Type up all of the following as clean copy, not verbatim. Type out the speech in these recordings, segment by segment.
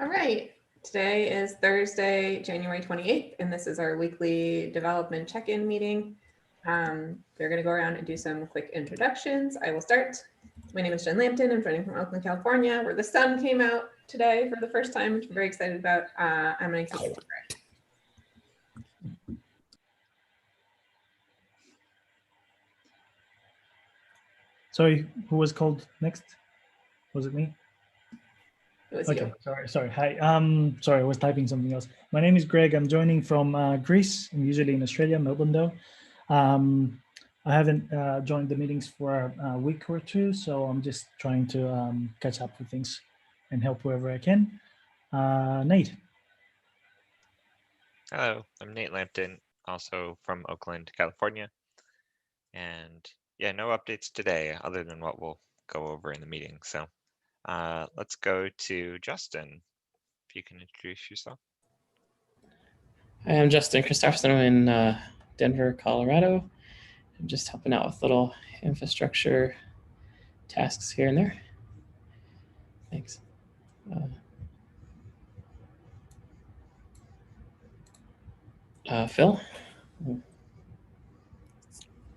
All right. Today is Thursday, January 28th, and this is our weekly development check-in meeting. We're going to go around and do some quick introductions. I will start. My name is Jen Lampton. I'm joining from Oakland, California, where the sun came out today for the first time, which I'm very excited about. I'm going to kick it to Greg. Sorry, who was called next? Was it me? It was Okay, you. sorry. Hi. Sorry, I was typing something else. My name is Greg. I'm joining from Greece. I'm usually in Australia, Melbourne though. I haven't joined the meetings for a week or two, so I'm just trying to catch up with things and help wherever I can. Nate. Hello, I'm Nate Lampton, also from Oakland, California. And yeah, no updates today other than what we'll go over in the meeting. So let's go to Justin. If you can introduce yourself. Hi, I'm Justin Christopherson. I'm in Denver, Colorado. I'm just helping out with little infrastructure tasks here and there. Thanks. Phil?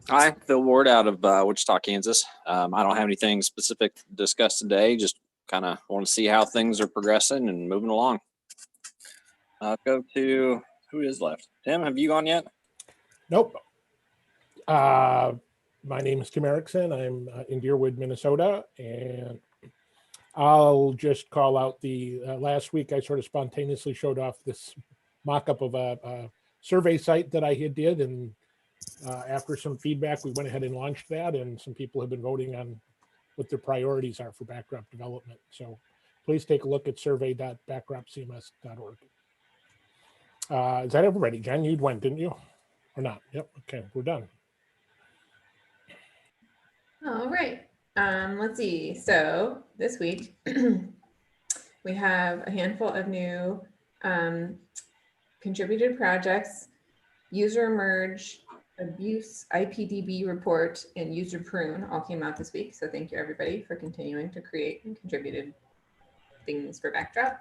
Hi, Phil Ward out of Wichita, Kansas. I don't have anything specific to discuss today. Just kind of want to see how things are progressing and moving along. I'll go to who is left. Tim, have you gone yet? Nope. My name is Tim Erickson. I'm in Deerwood, Minnesota, and I'll just call out the last week I sort of spontaneously showed off this mock-up of a survey site that I had did, and after some feedback, we went ahead and launched that, and some people have been voting on what their priorities are for backdrop development. So please take a look at survey.backdropcms.org. Is that everybody? Jen, you went, didn't you? Or not? Yep. Okay, we're done. All right. Let's see. So this week we have a handful of new contributed projects, user merge, abuse IPDB report, and user prune all came out this week. So thank you everybody for continuing to create and contributed things for Backdrop.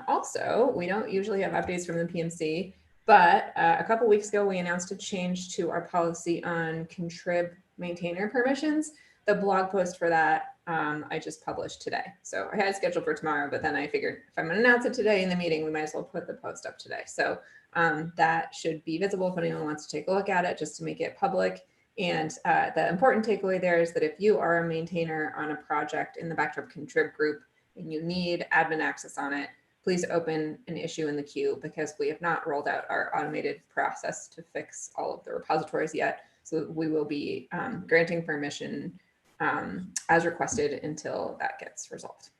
Also, we don't usually have updates from the PMC, but a couple weeks ago, we announced a change to our policy on contrib maintainer permissions. The blog post for that I just published today. So I had it scheduled for tomorrow, but then I figured if I'm going to announce it today in the meeting, we might as well put the post up today. So that should be visible if anyone wants to take a look at it, just to make it public. And the important takeaway there is that if you are a maintainer on a project in the Backdrop contrib group and you need admin access on it, please open an issue in the queue, because we have not rolled out our automated process to fix all of the repositories yet. So we will be granting permission as requested until that gets resolved.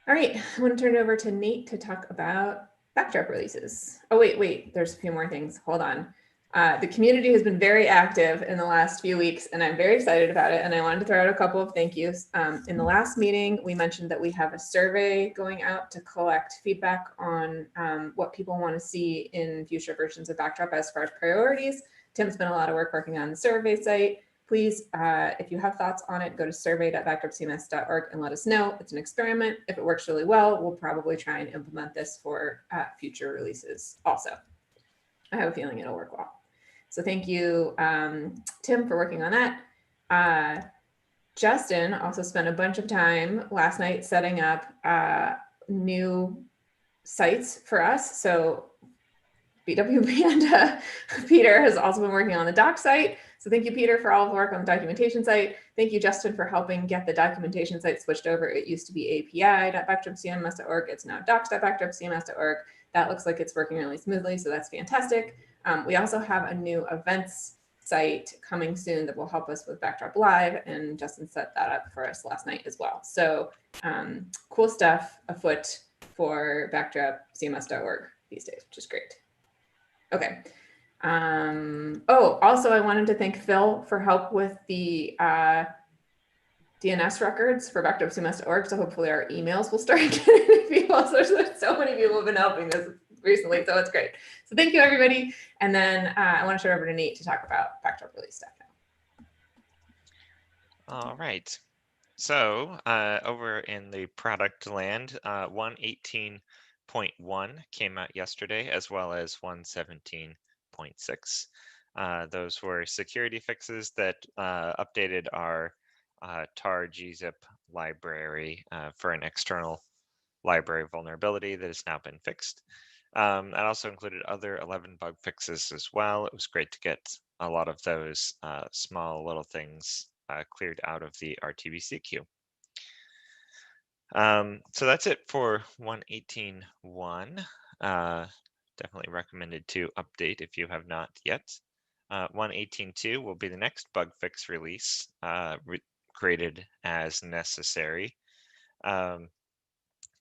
All right, I want to turn it over to Nate to talk about Backdrop releases. Oh, wait, there's a few more things. Hold on. The community has been very active in the last few weeks, and I'm very excited about it. And I wanted to throw out a couple of thank yous. In the last meeting, we mentioned that we have a survey going out to collect feedback on what people want to see in future versions of Backdrop as far as priorities. Tim spent a lot of work working on the survey site. Please, if you have thoughts on it, go to survey.backdropcms.org and let us know. It's an experiment. If it works really well, we'll probably try and implement this for future releases also. I have a feeling it'll work well. So thank you, Tim, for working on that. Justin also spent a bunch of time last night setting up new sites for us. So BWB and Peter has also been working on the doc site. So thank you, Peter, for all of the work on the documentation site. Thank you, Justin, for helping get the documentation site switched over. It used to be api.backdropcms.org. It's now docs.backdropcms.org. That looks like it's working really smoothly, so that's fantastic. We also have a new events site coming soon that will help us with Backdrop Live, and Justin set that up for us last night as well. So cool stuff afoot for backdropcms.org these days, which is great. Okay. Oh, also I wanted to thank Phil for help with the DNS records for backdropcms.org. So hopefully our emails will start getting people. So many people have been helping us recently, so it's great. So thank you, everybody. And then I want to turn over to Nate to talk about Backdrop release stuff now. All right. So over in the product land, 118.1 came out yesterday, as well as 117.6. Those were security fixes that updated our tar gzip library for an external library vulnerability that has now been fixed. That also included other 11 bug fixes as well. It was great to get a lot of those small little things cleared out of the RTBC queue. So that's it for 118.1. Definitely recommended to update if you have not yet. 118.2 will be the next bug fix release, created as necessary.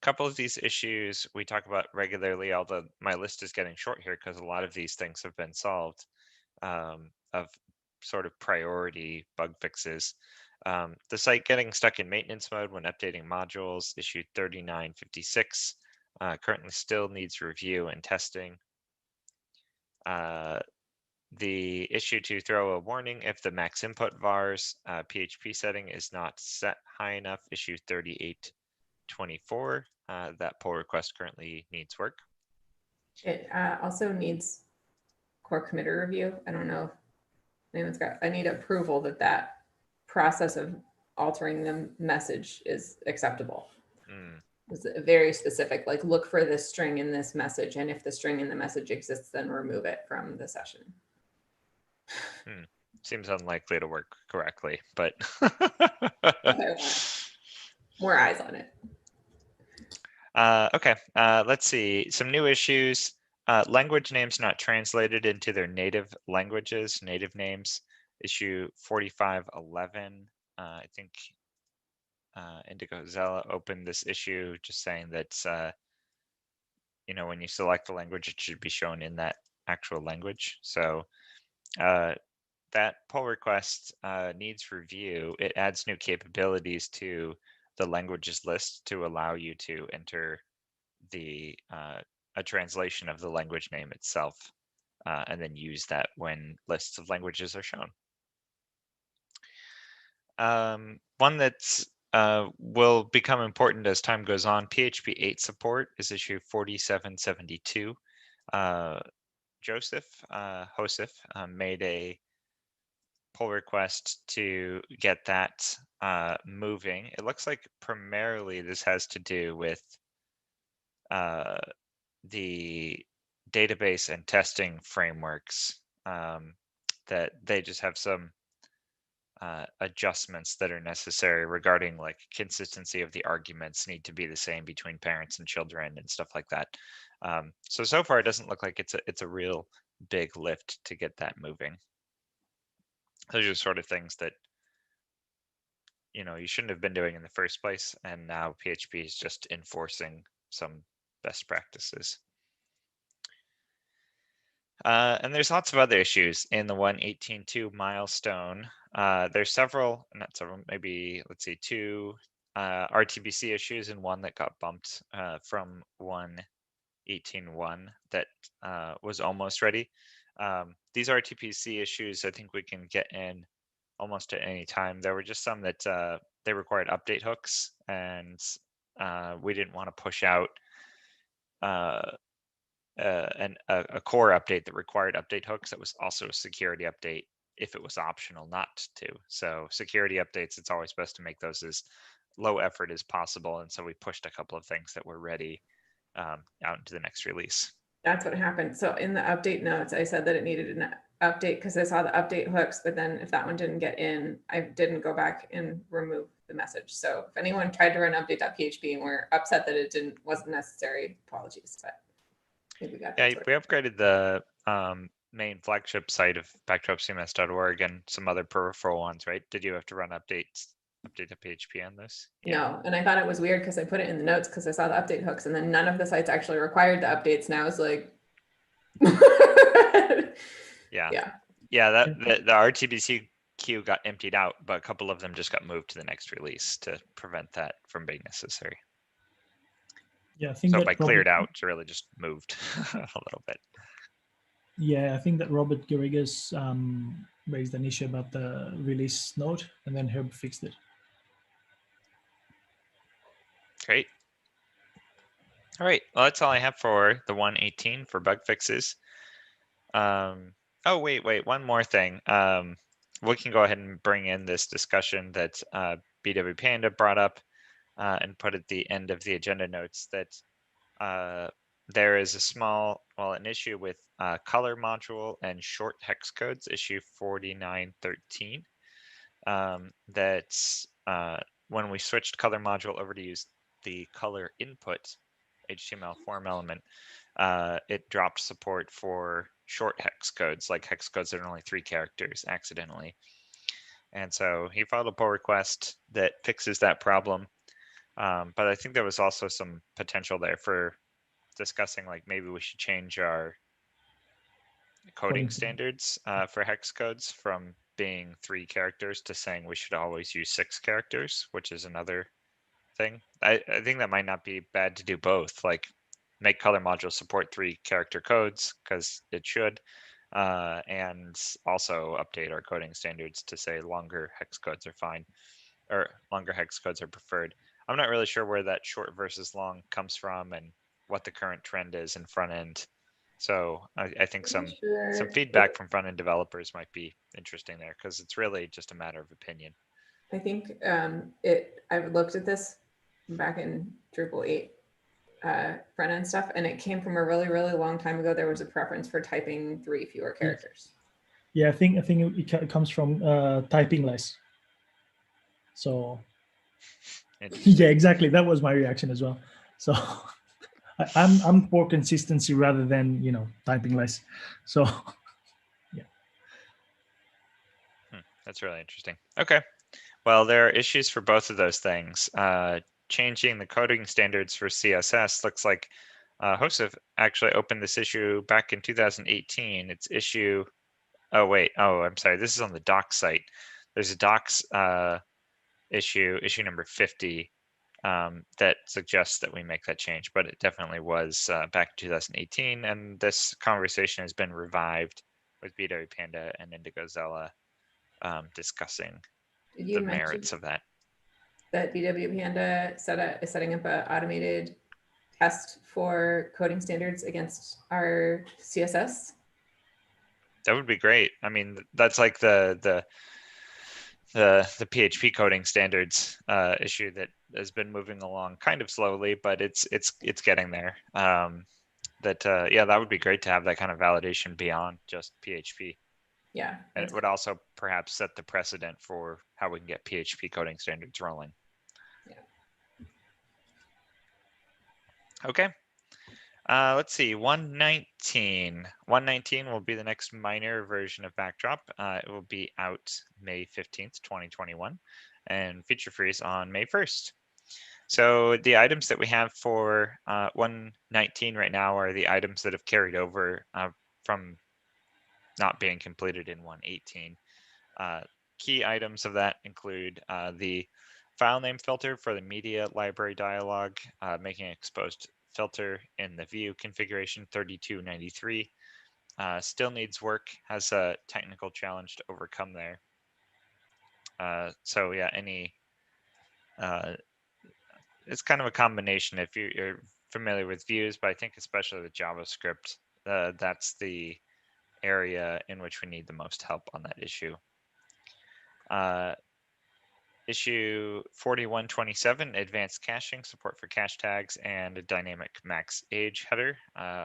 Couple of these issues we talk about regularly, although my list is getting short here because a lot of these things have been solved, of sort of priority bug fixes. The site getting stuck in maintenance mode when updating modules, issue 3956, currently still needs review and testing. The issue to throw a warning if the max input vars PHP setting is not set high enough, issue 3824. That pull request currently needs work. It also needs core committer review. I don't know if anyone's got, I need approval that that process of altering the message is acceptable. It's very specific, like look for this string in this message, and if the string in the message exists, then remove it from the session. Seems unlikely to work correctly, but Okay, more eyes on it. Okay, let's see. Some new issues. Language names not translated into their native languages, native names. Issue 4511. I think Indigo Zella opened this issue just saying that, you know, when you select the language, it should be shown in that actual language. So that pull request needs review. It adds new capabilities to the languages list to allow you to enter the a translation of the language name itself, and then use that when lists of languages are shown. One that's will become important as time goes on, PHP 8 support is issue 4772. Joseph Joseph made a pull request to get that moving. It looks like primarily this has to do with the database and testing frameworks, that they just have some adjustments that are necessary regarding like consistency of the arguments need to be the same between parents and children and stuff like that. So far it doesn't look like it's a real big lift to get that moving. Those are sort of things that, you know, you shouldn't have been doing in the first place, and now PHP is just enforcing some best practices. And there's lots of other issues in the 118.2 milestone. There's several, not several, maybe, let's see, 2 RTBC issues and one that got bumped from 118.1 that was almost ready. These RTBC issues, I think we can get in almost at any time. There were just some that they required update hooks, and we didn't want to push out a core update that required update hooks that was also a security update if it was optional not to. So security updates, it's always best to make those as low effort as possible. And so we pushed a couple of things that were ready out into the next release. That's what happened. So in the update notes, I said that it needed an update because I saw the update hooks, but then if that one didn't get in, I didn't go back and remove the message. So if anyone tried to run update.php and were upset that it wasn't necessary, apologies. But I think we got that. Yeah, we upgraded the main flagship site of backdropcms.org and some other peripheral ones, right? Did you have to run update to PHP on this? Yeah. No, and I thought it was weird because I put it in the notes because I saw the update hooks, and then none of the sites actually required the updates. Now it's like, yeah. The RTBC queue got emptied out, but a couple of them just got moved to the next release to prevent that from being necessary. Yeah, I think so that by cleared out, it's really just moved a little bit. Yeah, I think that Robert Garrigas raised an issue about the release note, and then Herb fixed it. Great. All right. Well, that's all I have for the 118 for bug fixes. Oh, wait, one more thing. We can go ahead and bring in this discussion that BW Panda brought up and put at the end of the agenda notes that there is a small, an issue with color module and short hex codes, issue 4913. That's when we switched color module over to use the color input HTML form element, it dropped support for short hex codes, like hex codes that are only 3 characters accidentally. And so he filed a pull request that fixes that problem. But I think there was also some potential there for discussing, like maybe we should change our coding standards for hex codes from being 3 characters to saying we should always use 6 characters, which is another thing. I think that might not be bad to do both, like make color module support 3 character codes, because it should, and also update our coding standards to say longer hex codes are fine, or longer hex codes are preferred. I'm not really sure where that short versus long comes from and what the current trend is in front end. So I think some feedback from front end developers might be interesting there, because it's really just a matter of opinion. I think I've looked at this back in Drupal 8 front end stuff, and it came from a really, really long time ago. There was a preference for typing 3 fewer characters. Yeah, I think it comes from typing less. So yeah, exactly. That was my reaction as well. So I'm for consistency rather than typing less. So yeah. That's really interesting. Okay. Well, there are issues for both of those things. Changing the coding standards for CSS looks like Josef actually opened this issue back in 2018. It's issue, I'm sorry, this is on the docs site. There's a docs issue number 50, that suggests that we make that change, but it definitely was back in 2018, and this conversation has been revived with BW Panda and IndigoZilla discussing the merits of that. That BW Panda is setting up an automated test for coding standards against our CSS? That would be great. I mean, that's like the PHP coding standards issue that has been moving along kind of slowly, but it's getting there. That would be great to have that kind of validation beyond just PHP. Yeah. And it would also perhaps set the precedent for how we can get PHP coding standards rolling. Yeah. Okay. Let's see, 119. 119 will be the next minor version of Backdrop. It will be out May 15th, 2021, and feature freeze on May 1st. So the items that we have for 119 right now are the items that have carried over from not being completed in 118. Key items of that include the file name filter for the media library dialog, making exposed filter in the view configuration 3293. Still needs work, has a technical challenge to overcome there. So yeah, it's kind of a combination. If you're familiar with views, but I think especially with JavaScript, that's the area in which we need the most help on that issue. Issue 4127, advanced caching, support for cache tags, and a dynamic max age header.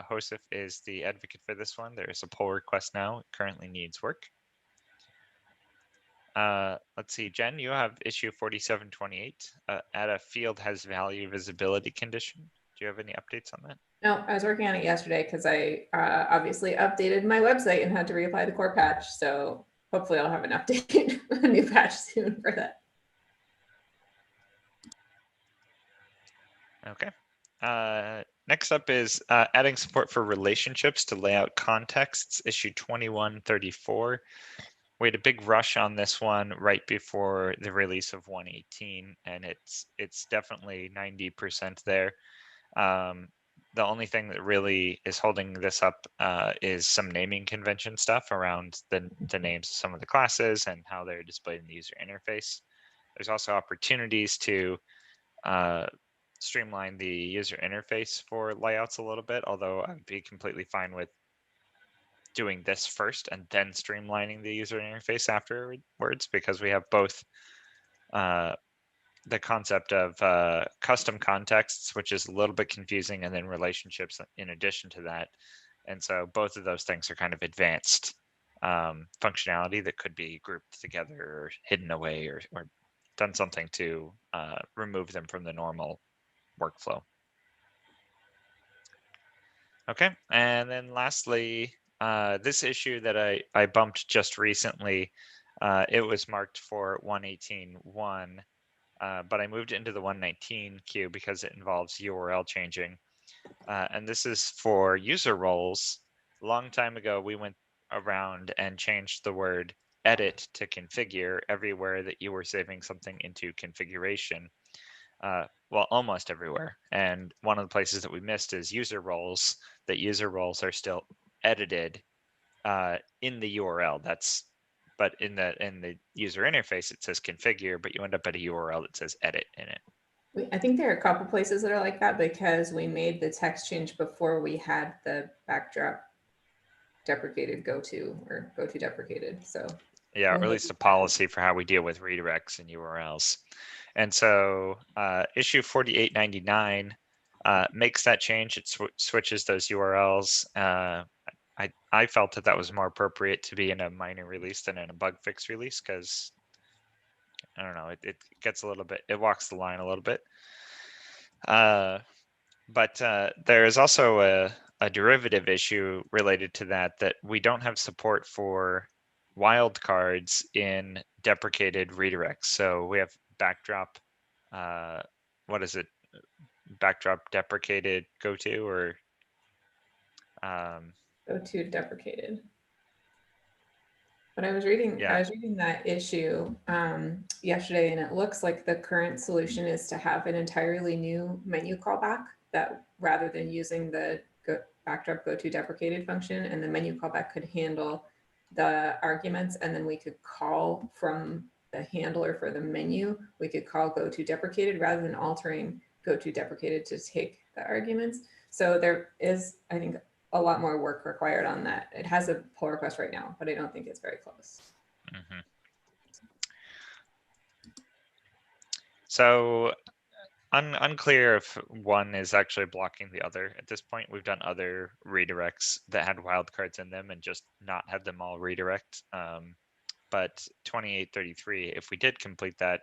Josef is the advocate for this one. There is a pull request now. It currently needs work. Let's see, Jen, you have issue 4728. Add a field has value visibility condition. Do you have any updates on that? No, I was working on it yesterday because I obviously updated my website and had to reapply the core patch. So hopefully I'll have an update, a new patch soon for that. Okay. Next up is adding support for relationships to layout contexts, issue 2134. We had a big rush on this one right before the release of 118, and it's definitely 90% there. The only thing that really is holding this up is some naming convention stuff around the names of some of the classes and how they're displayed in the user interface. There's also opportunities to streamline the user interface for layouts a little bit, although I'd be completely fine with doing this first and then streamlining the user interface afterwards, because we have both the concept of custom contexts, which is a little bit confusing, and then relationships in addition to that. And so both of those things are kind of advanced functionality that could be grouped together or hidden away or done something to remove them from the normal workflow. Okay, and then lastly, this issue that I bumped just recently, it was marked for 118.1, but I moved it into the 119 queue because it involves URL changing. And this is for user roles. A long time ago, we went around and changed the word edit to configure everywhere that you were saving something into configuration. Well, almost everywhere. And one of the places that we missed is user roles, that user roles are still edited in the URL. But in the user interface, it says configure, but you end up at a URL that says edit in it. I think there are a couple places that are like that because we made the text change before we had the backdrop deprecated go to deprecated. So yeah, or Well, at least a policy for how we deal with redirects and URLs. And so issue 4899 makes that change. It switches those URLs. I felt that was more appropriate to be in a minor release than in a bug fix release, because I don't know, it gets a little bit, it walks the line a little bit. But there is also a derivative issue related to that we don't have support for wildcards in deprecated redirects. So we have backdrop, what is it? Backdrop deprecated go-to, or go to deprecated. But I was reading that issue yesterday, and it looks like the current solution is to have an entirely new menu callback that, rather than using the backdrop go to deprecated function, and the menu callback could handle the arguments, and then we could call from the handler for the menu, we could call go to deprecated rather than altering go to deprecated to take the arguments. So there is, I think, a lot more work required on that. It has a pull request right now, but I don't think it's very close. Mm-hmm. So unclear if one is actually blocking the other at this point. We've done other redirects that had wildcards in them and just not had them all redirect. But 2833, if we did complete that,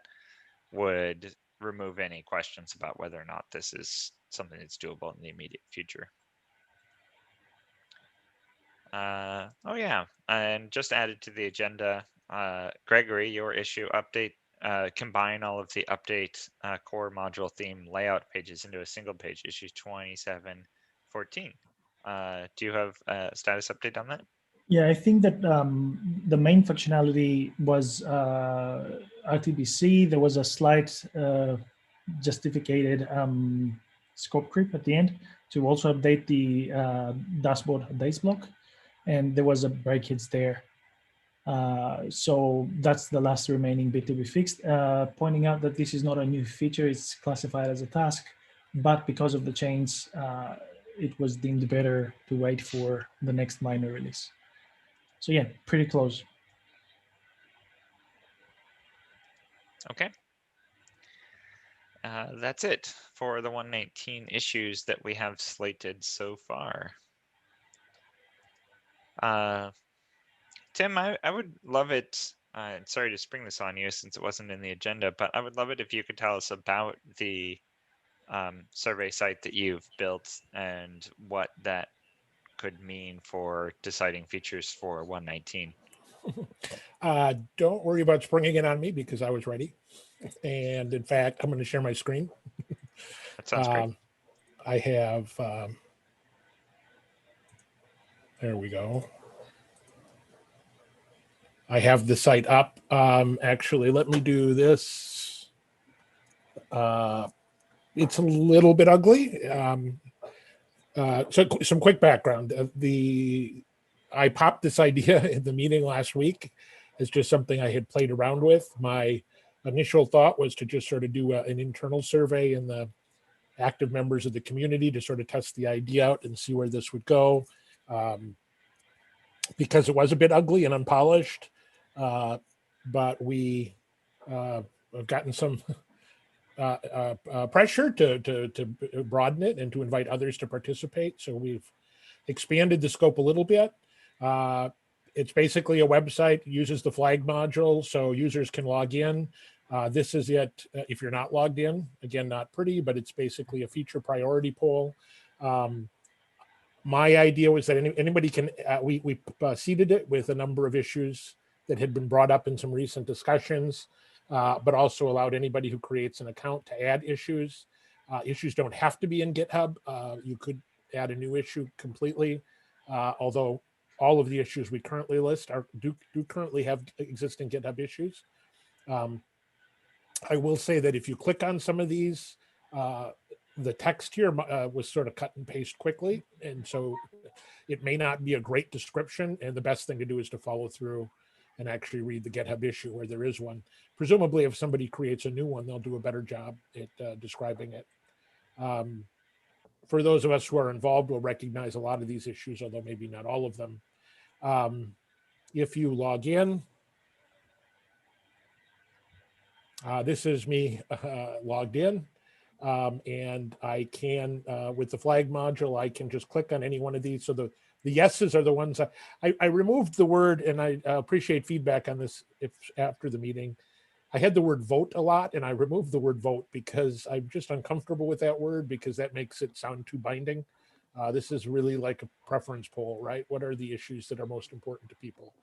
would remove any questions about whether or not this is something that's doable in the immediate future. Oh yeah, and just added to the agenda, Gregory, your issue update, combine all of the update core module theme layout pages into a single page, issue 2714. Do you have a status update on that? Yeah, I think that the main functionality was RTBC. There was a slight justified scope creep at the end to also update the dashboard updates block, and there was a breakage there. So that's the last remaining bit to be fixed. Pointing out that this is not a new feature, it's classified as a task, but because of the change, it was deemed better to wait for the next minor release. So yeah, pretty close. Okay. That's it for the 119 issues that we have slated so far. Tim, I would love it, sorry to spring this on you since it wasn't in the agenda, but I would love it if you could tell us about the survey site that you've built and what that could mean for deciding features for 119. Don't worry about springing it on me because I was ready. And in fact, I'm going to share my screen. That sounds great. I have, there we go. I have the site up. Actually, let me do this. It's a little bit ugly. So some quick background. I popped this idea in the meeting last week as just something I had played around with. My initial thought was to just sort of do an internal survey in the active members of the community to sort of test the idea out and see where this would go. Because it was a bit ugly and unpolished, but we have gotten some pressure to broaden it and to invite others to participate. So we've expanded the scope a little bit. It's basically a website, uses the flag module, so users can log in. This is it if you're not logged in. Again, not pretty, but it's basically a feature priority poll. My idea was that anybody can, we seeded it with a number of issues that had been brought up in some recent discussions, but also allowed anybody who creates an account to add issues. Issues don't have to be in GitHub. You could add a new issue completely, although all of the issues we currently list do currently have existing GitHub issues. I will say that if you click on some of these, the text here was sort of cut and paste quickly. And so it may not be a great description. And the best thing to do is to follow through and actually read the GitHub issue where there is one. Presumably, if somebody creates a new one, they'll do a better job at describing it. For those of us who are involved, we'll recognize a lot of these issues, although maybe not all of them. If you log in, this is me logged in. And I can, with the flag module, I can just click on any one of these. So the yeses are the ones I removed the word, and I appreciate feedback on this if after the meeting. I had the word vote a lot, and I removed the word vote because I'm just uncomfortable with that word because that makes it sound too binding. This is really like a preference poll, right? What are the issues that are most important to people?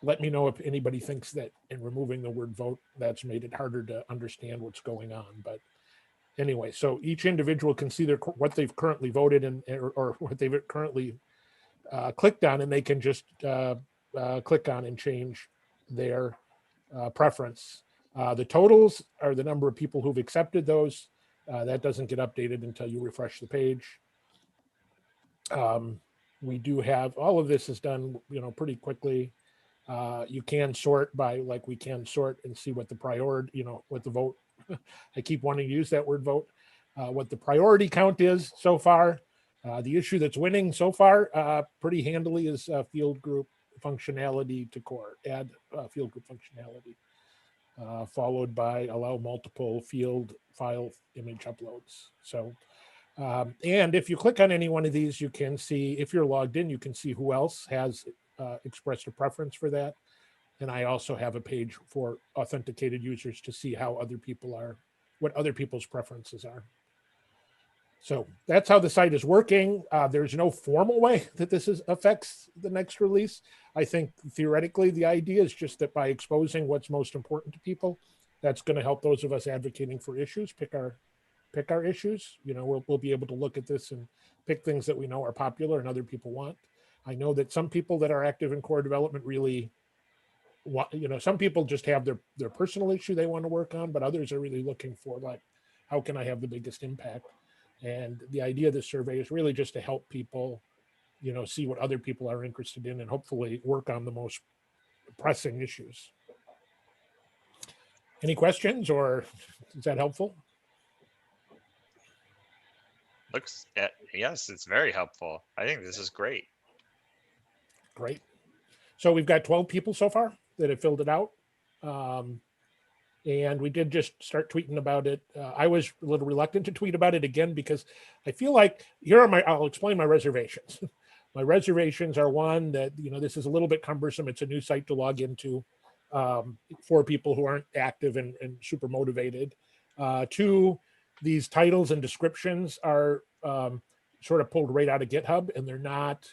Let me know if anybody thinks that in removing the word vote, that's made it harder to understand what's going on. But anyway, so each individual can see what they've currently voted or what they've currently clicked on, and they can just click on and change their preference. The totals are the number of people who've accepted those. That doesn't get updated until you refresh the page. We do have, all of this is done, pretty quickly. You can sort by, like we can sort and see what the priority, what the vote, I keep wanting to use that word vote, what the priority count is so far. The issue that's winning so far pretty handily is field group functionality to core, add field group functionality, followed by allow multiple field file image uploads. So, and if you click on any one of these, you can see, if you're logged in, you can see who else has expressed a preference for that. And I also have a page for authenticated users to see how other people are, what other people's preferences are. So that's how the site is working. There's no formal way that this affects the next release. I think theoretically, the idea is just that by exposing what's most important to people, that's going to help those of us advocating for issues pick our issues. We'll be able to look at this and pick things that we know are popular and other people want. I know that some people that are active in core development really want, some people just have their personal issue they want to work on, but others are really looking for, like, how can I have the biggest impact? And the idea of this survey is really just to help people, see what other people are interested in and hopefully work on the most pressing issues. Any questions, or is that helpful? Yes, it's very helpful. I think this is great. Great. So we've got 12 people so far that have filled it out. And we did just start tweeting about it. I was a little reluctant to tweet about it again because I feel like I'll explain my reservations. My reservations are, one, that, this is a little bit cumbersome. It's a new site to log into for people who aren't active and super motivated. Two, these titles and descriptions are sort of pulled right out of GitHub, and they're not,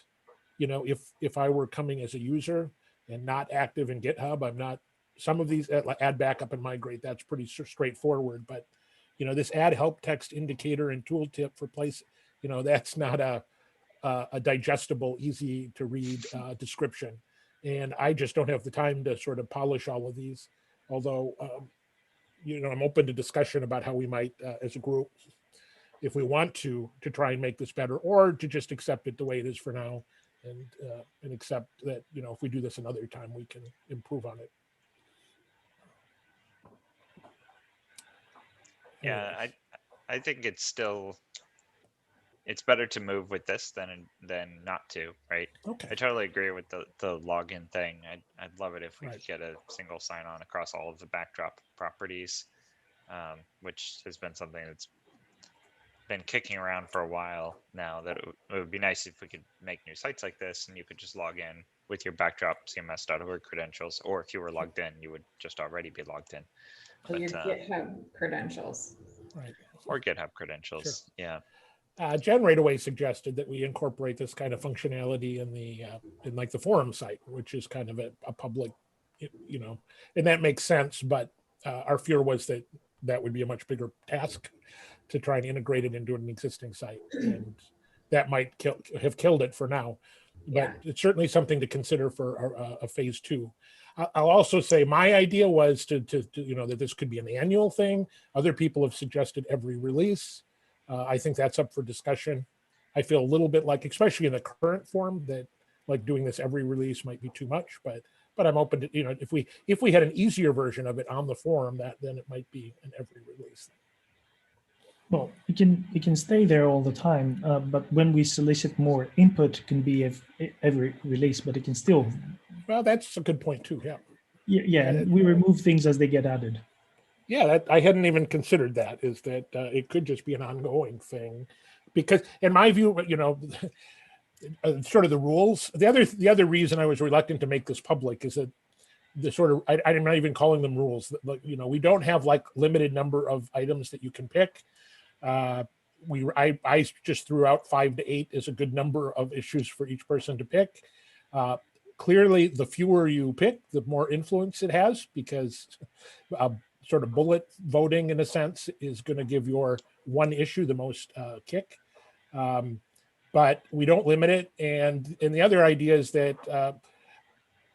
if I were coming as a user and not active in GitHub, I'm not. Some of these add backup and migrate, that's pretty straightforward. But, this add help text indicator and tooltip for place, that's not a digestible, easy to read description. And I just don't have the time to sort of polish all of these. Although, I'm open to discussion about how we might, as a group, if we want to try and make this better, or to just accept it the way it is for now, and accept that, if we do this another time, we can improve on it. Yeah, I think it's still, it's better to move with this than not to, right? Okay. I totally agree with the login thing. I'd love it if we Right. could get a single sign-on across all of the backdrop properties, which has been something that's been kicking around for a while now. That it would be nice if we could make new sites like this, and you could just log in with your backdrop cms.org credentials, or if you were logged in, you would just already be logged in. Or your But GitHub credentials. Right. or GitHub credentials. Yeah. Jen right away suggested that we incorporate this kind of functionality in the in like the forum site, which is kind of a public, you know, and that makes sense. But our fear was that that would be a much bigger task to try and integrate it into an existing site, and that might have killed it for now. But Yeah. it's certainly something to consider for a phase 2. I'll also say my idea was to you know, that this could be an annual thing. Other people have suggested every release. I think that's up for discussion. I feel a little bit like, especially in the current form, that like doing this every release might be too much, but I'm open to, you know, if we had an easier version of it on the forum, that then it might be an every release thing. Well, it can stay there all the time, but when we solicit more input, it can be every release, but it can still. Well, that's a good point too. Yeah. Yeah, and we remove things as they get added. Yeah, that I hadn't even considered that, is that it could just be an ongoing thing, because in my view, you know, sort of the rules. The other reason I was reluctant to make this public is that the sort of I'm not even calling them rules. Like, you know, we don't have like limited number of items that you can pick. I just threw out 5 to 8 as a good number of issues for each person to pick. Clearly, the fewer you pick, the more influence it has, because sort of bullet voting, in a sense, is going to give your one issue the most kick. But we don't limit it. And the other idea is that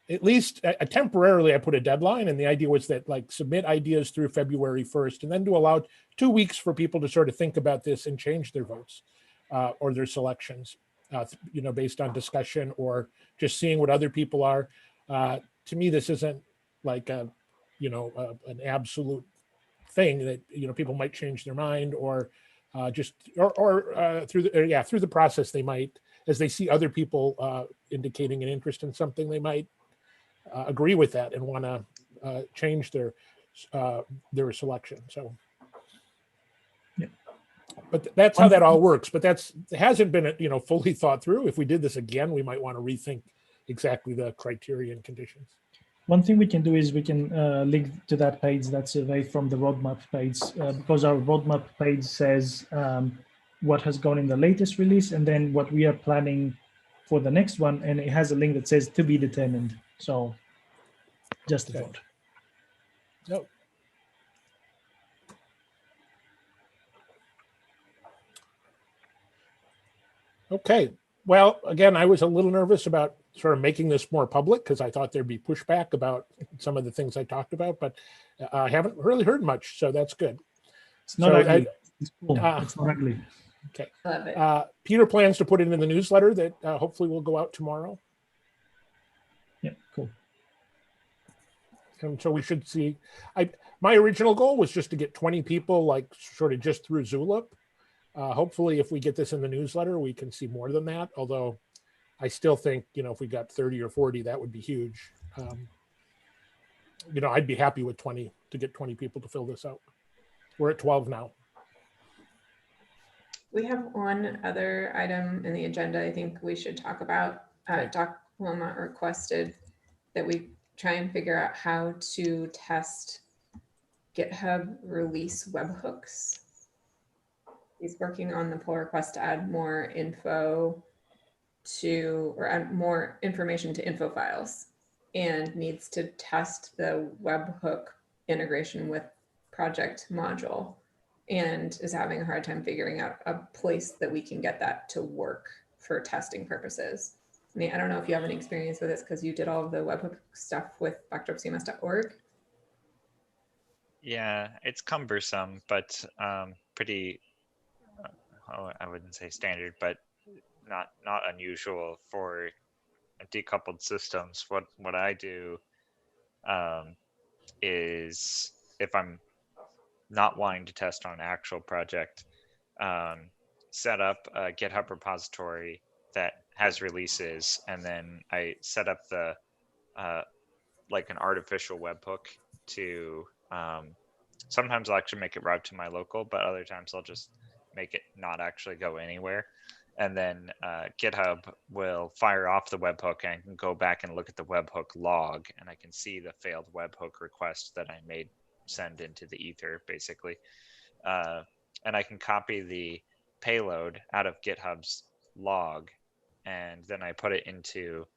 at least temporarily I put a deadline, and the idea was that like submit ideas through February 1st, and then to allow 2 weeks for people to sort of think about this and change their votes or their selections, you know, based on discussion or just seeing what other people are. To me, this isn't like a, you know, an absolute thing that, you know, people might change their mind, or just through the process, they might, as they see other people indicating an interest in something, they might agree with that and want to change their selection. So, yeah. But that's how that all works. But it hasn't been, you know, fully thought through. If we did this again, we might want to rethink exactly the criteria and conditions. One thing we can do is we can link to that page that's away from the roadmap page, because our roadmap page says what has gone in the latest release and then what we are planning for the next one, and it has a link that says to be determined. So just a thought. No. Okay. Well, again, I was a little nervous about sort of making this more public because I thought there'd be pushback about some of the things I talked about, but I haven't really heard much, so that's good. It's not ugly. It's cool. It's not ugly. Okay. Love it. Peter plans to put it in the newsletter that hopefully will go out tomorrow. Yeah, cool. And so we should see. My original goal was just to get 20 people, like sort of just through Zulip. Hopefully, if we get this in the newsletter, we can see more than that. Although I still think, you know, if we got 30 or 40, that would be huge. You know, I'd be happy with 20 to get 20 people to fill this out. We're at 12 now. We have one other item in the agenda I think we should talk about. Okay. Doc Wilmot requested that we try and figure out how to test GitHub release webhooks. He's working on the pull request to add more info to, or add more information to info files, and needs to test the webhook integration with project module, and is having a hard time figuring out a place that we can get that to work for testing purposes. I mean, I don't know if you have any experience with this because you did all of the webhook stuff with backdropcms.org. Yeah, it's cumbersome, but pretty, I wouldn't say standard, but not unusual for decoupled systems. What I do is, if I'm not wanting to test on an actual project, set up a GitHub repository that has releases, and then I set up the like an artificial webhook to sometimes I'll actually make it route to my local, but other times I'll just make it not actually go anywhere. And then GitHub will fire off the webhook, and I can go back and look at the webhook log, and I can see the failed webhook request that I made send into the ether, basically. And I can copy the payload out of GitHub's log, and then I put it into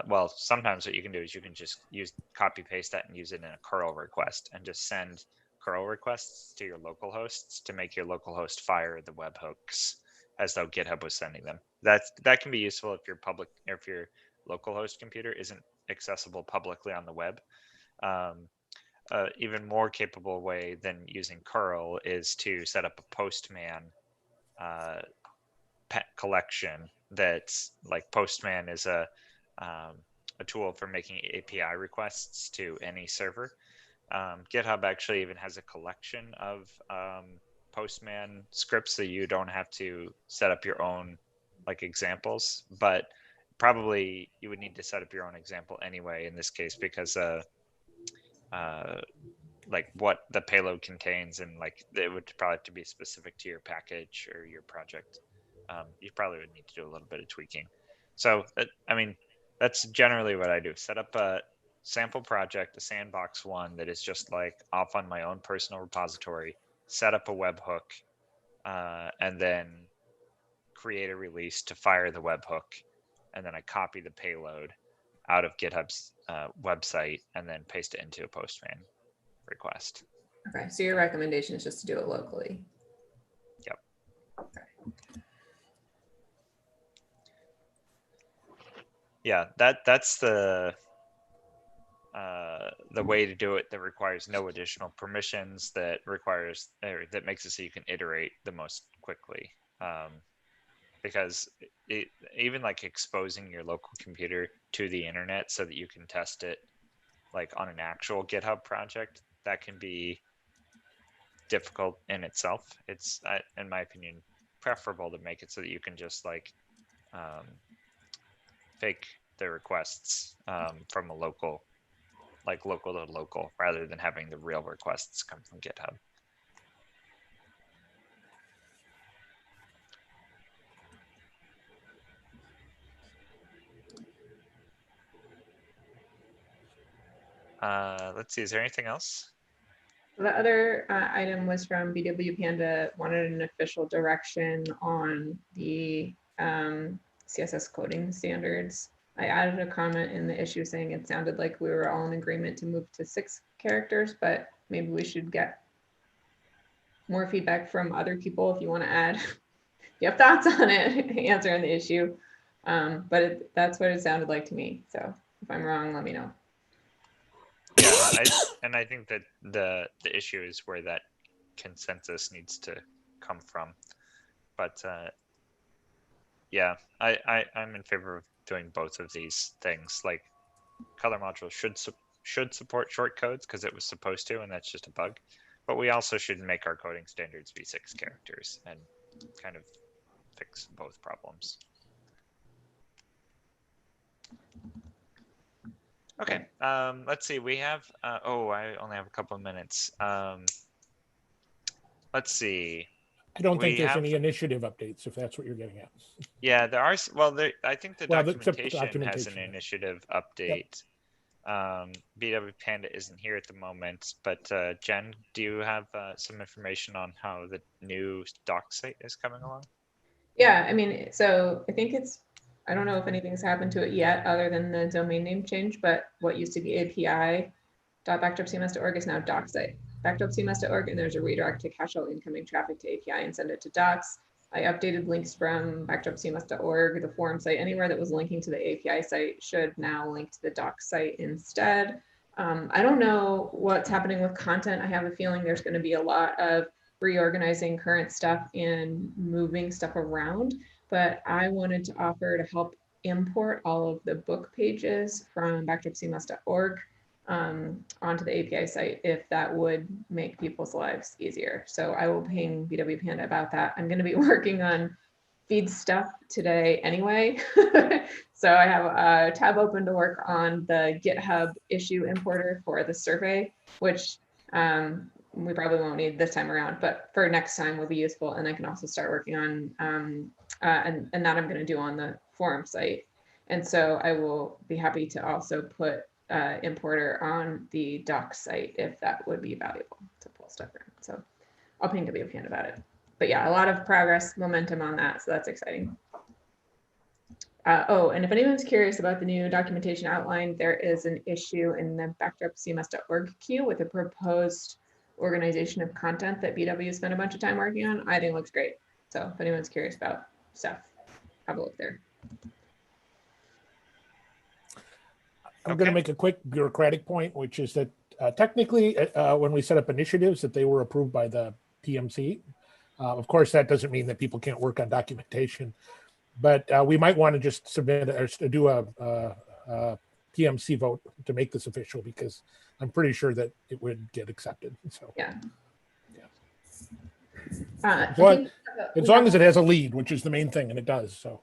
well, sometimes what you can do is you can just use copy paste that and use it in a curl request and just send curl requests to your local hosts to make your local host fire the webhooks as though GitHub was sending them. That can be useful if your local host computer isn't accessible publicly on the web. Even more capable way than using curl is to set up a Postman pet collection. That's like Postman is a tool for making API requests to any server. GitHub actually even has a collection of Postman scripts, so you don't have to set up your own like examples, but probably you would need to set up your own example anyway in this case, because like what the payload contains, and like it would probably have to be specific to your package or your project. You probably would need to do a little bit of tweaking. So I mean, that's generally what I do. Set up a sample project, a sandbox one that is just like off on my own personal repository, set up a webhook, and then create a release to fire the webhook. And then I copy the payload out of GitHub's website and then paste it into a Postman request. Okay, so your recommendation is just to do it locally. Yep. Okay. Yeah, that's the way to do it that requires no additional permissions, that makes it so you can iterate the most quickly. Because even like exposing your local computer to the internet so that you can test it like on an actual GitHub project, that can be difficult in itself. It's, in my opinion, preferable to make it so that you can just like fake the requests from a local to local, rather than having the real requests come from GitHub. Let's see, is there anything else? The other item was from BW Panda, wanted an official direction on the CSS coding standards. I added a comment in the issue saying it sounded like we were all in agreement to move to 6 characters, but maybe we should get more feedback from other people if you want to add. You have thoughts on it, answering the issue. But that's what it sounded like to me. So if I'm wrong, let me know. Yeah, I think that the issue is where that consensus needs to come from. But yeah, I'm in favor of doing both of these things. Like color module should support short codes because it was supposed to, and that's just a bug. But we also should make our coding standards be 6 characters and kind of fix both problems. Okay, let's see, we have, I only have a couple of minutes. Let's see. I don't think there's any initiative updates, if that's what you're getting at. Yeah, there are, I think the documentation has an documentation. initiative update. BW Panda isn't here at the moment, but Jen, do you have some information on how the new doc site is coming along? Yeah, I mean, so I think I don't know if anything's happened to it yet other than the domain name change, but what used to be api.backdropcms.org is now docsite. Backdropcms.org, and there's a redirect to cache all incoming traffic to API and send it to docs. I updated links from backdropcms.org, the forum site, anywhere that was linking to the API site should now link to the docs site instead. I don't know what's happening with content. I have a feeling there's going to be a lot of reorganizing current stuff and moving stuff around, but I wanted to offer to help import all of the book pages from backdropcms.org onto the API site if that would make people's lives easier. So I will ping BW Panda about that. I'm going to be working on feed stuff today anyway. So I have a tab open to work on the GitHub issue importer for the survey, which we probably won't need this time around, but for next time will be useful. And I can also start working on, and that I'm going to do on the forum site. And so I will be happy to also put importer on the docs site if that would be valuable to pull stuff around. So I'll ping WPN about it. But yeah, a lot of progress, momentum on that. So that's exciting. Oh, and if anyone's curious about the new documentation outline, there is an issue in the backdropcms.org queue with a proposed organization of content that BW spent a bunch of time working on. I think it looks great. So if anyone's curious about stuff, have a look there. I'm going to Okay. make a quick bureaucratic point, which is that technically, when we set up initiatives, that they were approved by the PMC. Of course, that doesn't mean that people can't work on documentation, but we might want to just submit or do a PMC vote to make this official, because I'm pretty sure that it would get accepted. So Yeah. As I long- think as long as it has a lead, which is the main thing, and it does. So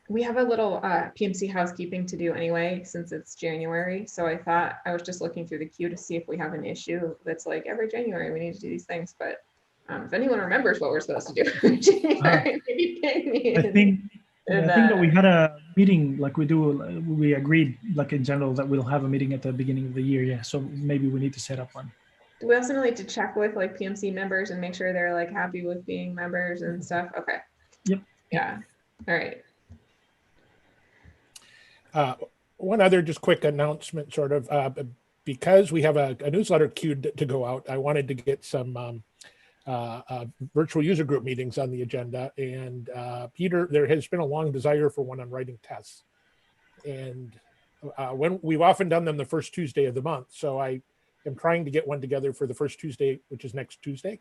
we have a little PMC housekeeping to do anyway, since it's January. So I thought I was just looking through the queue to see if we have an issue that's like every January we need to do these things. But if anyone remembers what we're supposed to do in January, maybe ping me. I think and, I think that we had a meeting like we agreed like in general that we'll have a meeting at the beginning of the year. Yeah, so maybe we need to set up one. do we also need to check with like PMC members and make sure they're like happy with being members and stuff? Okay. Yep. Yeah. All right. one other just quick announcement, sort of, because we have a newsletter queued to go out, I wanted to get some virtual user group meetings on the agenda. And Peter, there has been a long desire for one on writing tests. And when we've often done them the first Tuesday of the month. So I am trying to get one together for the first Tuesday, which is next Tuesday.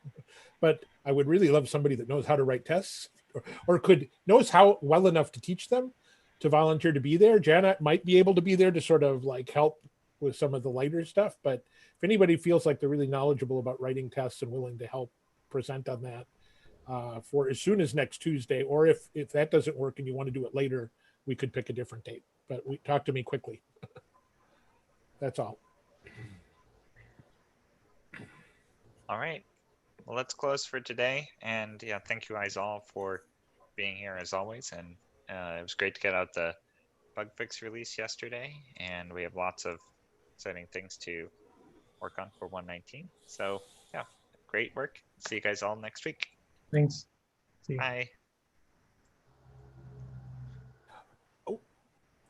But I would really love somebody that knows how to write tests or knows how well enough to teach them to volunteer to be there. Janet might be able to be there to sort of like help with some of the lighter stuff. But if anybody feels like they're really knowledgeable about writing tests and willing to help present on that for as soon as next Tuesday, or if that doesn't work and you want to do it later, we could pick a different date. But talk to me quickly. That's all. All right. Well, let's close for today. And yeah, thank you guys all for being here as always. And it was great to get out the bug fix release yesterday. And we have lots of exciting things to work on for 119. So yeah, great work. See you guys all next week. Thanks. See you. Bye.